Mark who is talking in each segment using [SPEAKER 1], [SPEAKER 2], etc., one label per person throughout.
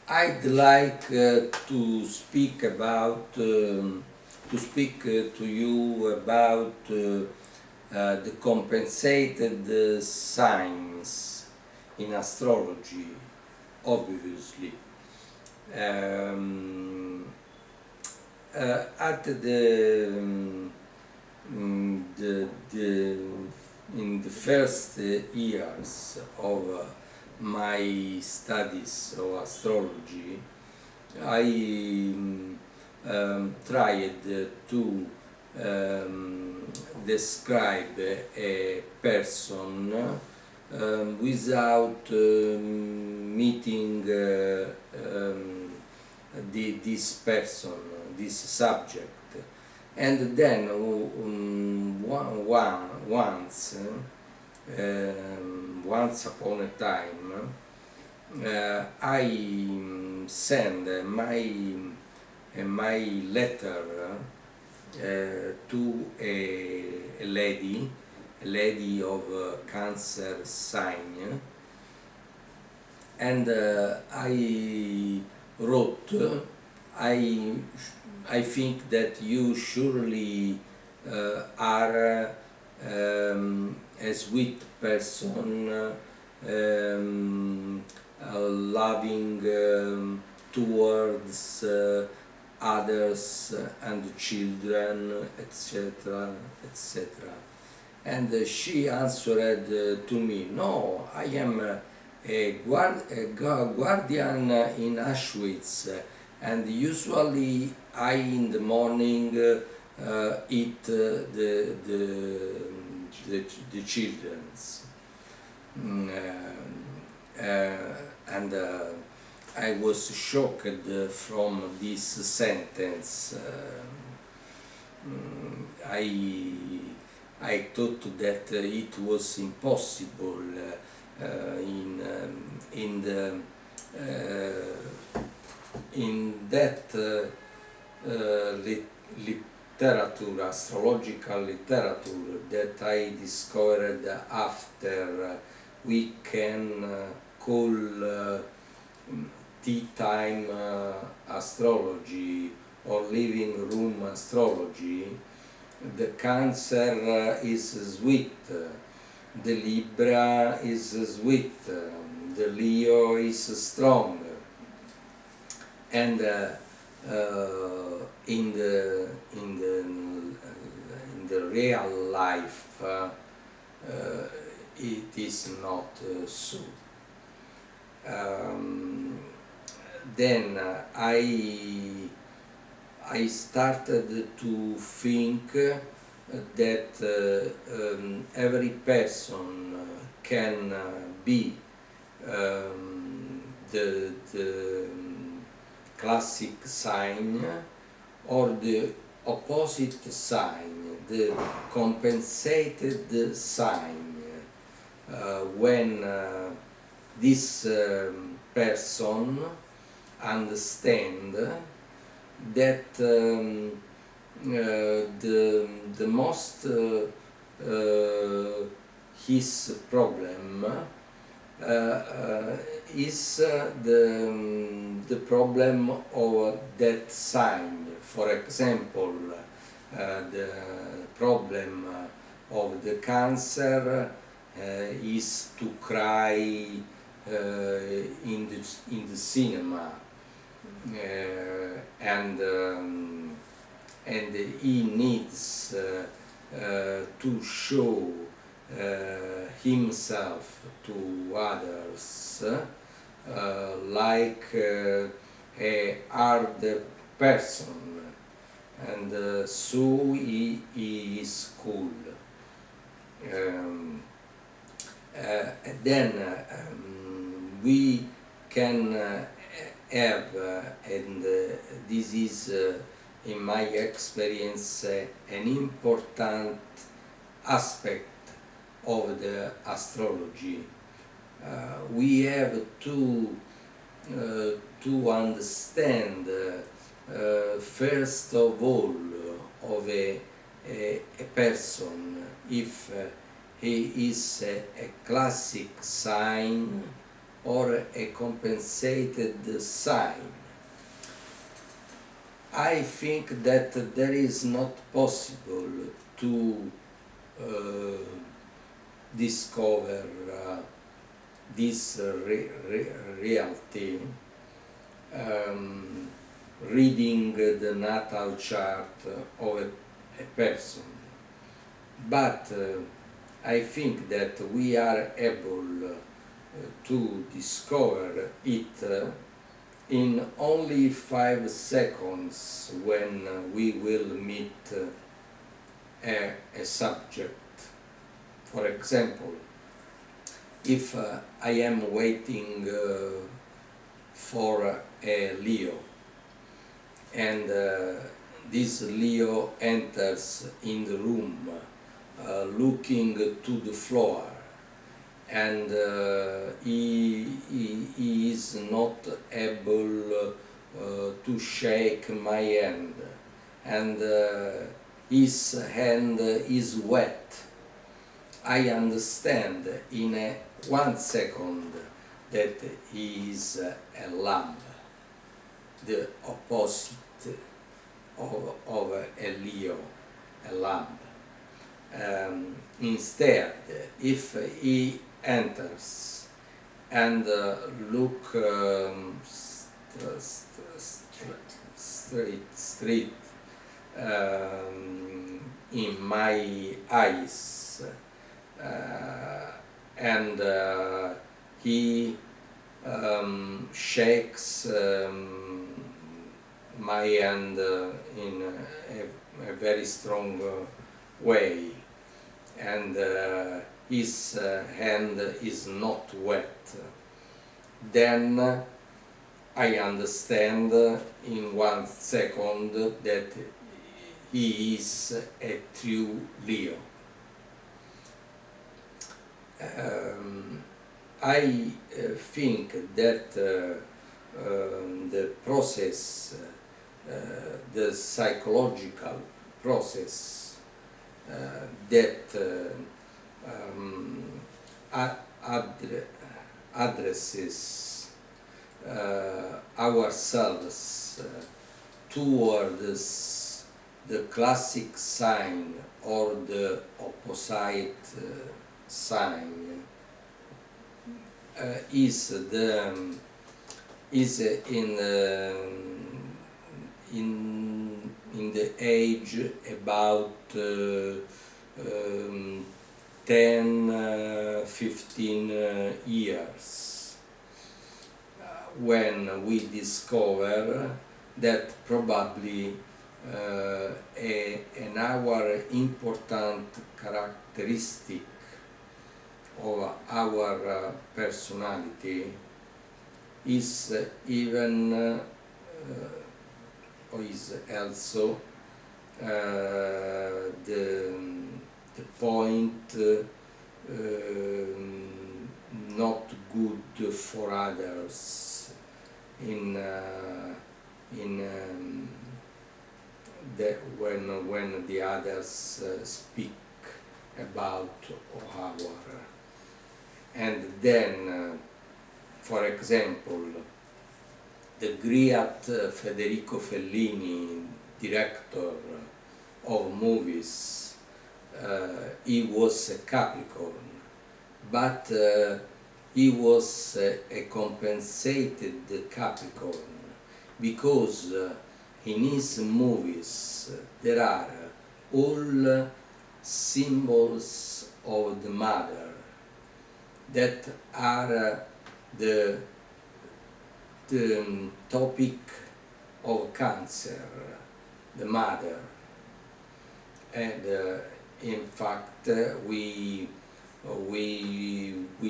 [SPEAKER 1] I'd like to speak to you about the compensated signs in astrology, obviously. At the in the first years of my studies of astrology, I tried to describe a person without meeting this person, this subject. And then once upon a time, I sent my letter to a lady of Cancer sign, and I wrote, I think that you surely are a sweet person, loving towards others and children, etc., etc. And she answered to me, "No, I am a guardian in Auschwitz, and usually I in the morning eat the children's." And I was shocked from this sentence. I thought that it was impossible in that literature, astrological literature that I discovered after we can call tea time astrology or living room astrology. The Cancer is sweet, the Libra is sweet, the Leo is strong, and in the real life it is not so. Then I started to think that every person can be the classic sign or the opposite sign, the compensated sign, when this person understand that the most his problem is the problem of that sign. For example, the problem of the Cancer is to cry in the cinema, and he needs to show himself to others like a hard person, and so he is cool. Then we can have, and this is in my experience an important aspect of the astrology. We have to understand first of all of a person if he is a classic sign or a compensated sign. I think that there is not possible to discover this reality reading the natal chart of a person. But I think that we are able to discover it in only 5 seconds when we will meet a subject. For example, if I am waiting for a Leo, and this Leo enters in the room looking to the floor, and he is not able to shake my hand, and his hand is wet, I understand in 1 second that he is a lamb, the opposite of a Leo, a lamb. Instead, if he enters and look straight in my eyes, and he shakes my hand in a very strong way, and his hand is not wet, then I understand in 1 second that he is a true Leo. I think that the process, the psychological process that addresses ourselves towards the classic sign or the opposite sign is in the age about 10-15 years, when we discover that probably our important characteristic of our personality is even or is also the point not good for others in when the others speak about our. And then, for example, the great Federico Fellini, director of movies, he was a Capricorn, but he was a compensated Capricorn, because in his movies there are all symbols of the mother that are the topic of Cancer, the mother. And in fact we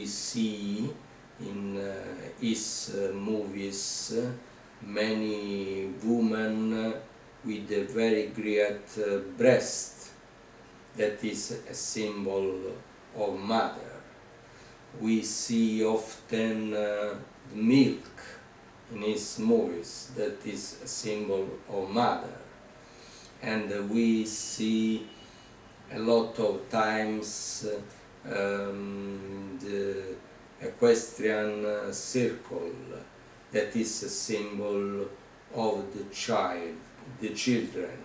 [SPEAKER 1] see in his movies many women with a very great breast, that is a symbol of mother. We see often the milk in his movies, that is a symbol of mother. And we see a lot of times the equestrian circle that is a symbol of the children.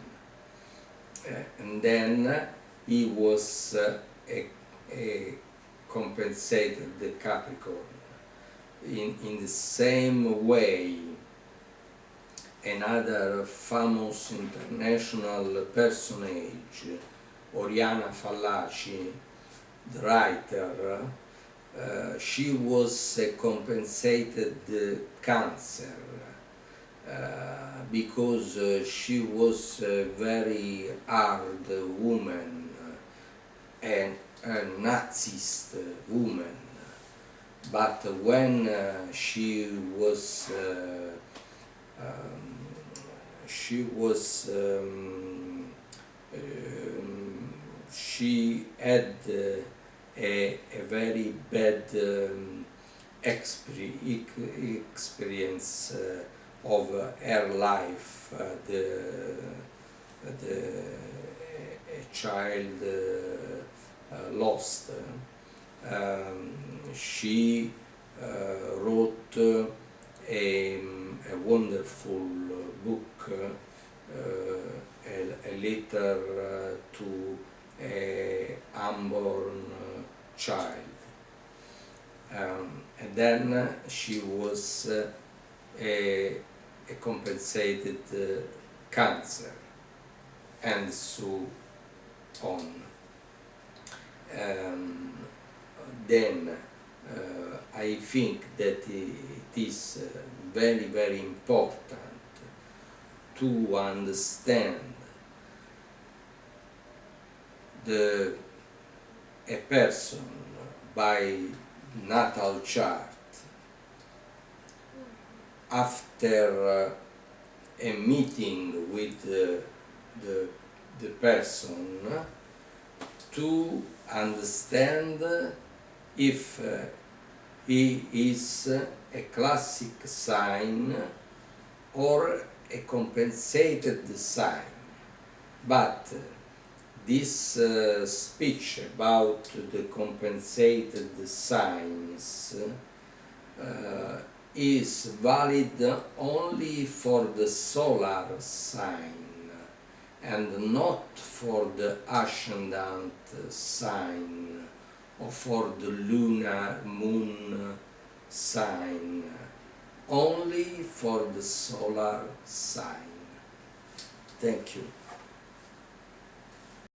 [SPEAKER 1] And then he was a compensated the Capricorn. In the same way, another famous international personage, Oriana Fallaci, the writer, she was a compensated Cancer because she was a very hard woman and a Nazist woman. But when she had a very bad experience of her life. A child lost. She wrote a wonderful book, a letter to a unborn child. And then she was a compensated Cancer, and so on. Then I think that it is very, very important to understand a person by natal chart after a meeting with the person, to understand if he is a classic sign or a compensated sign. But this speech about the compensated signs is valid only for the solar sign and not for the ascendant sign or for the lunar moon sign, only for the solar sign. Thank you.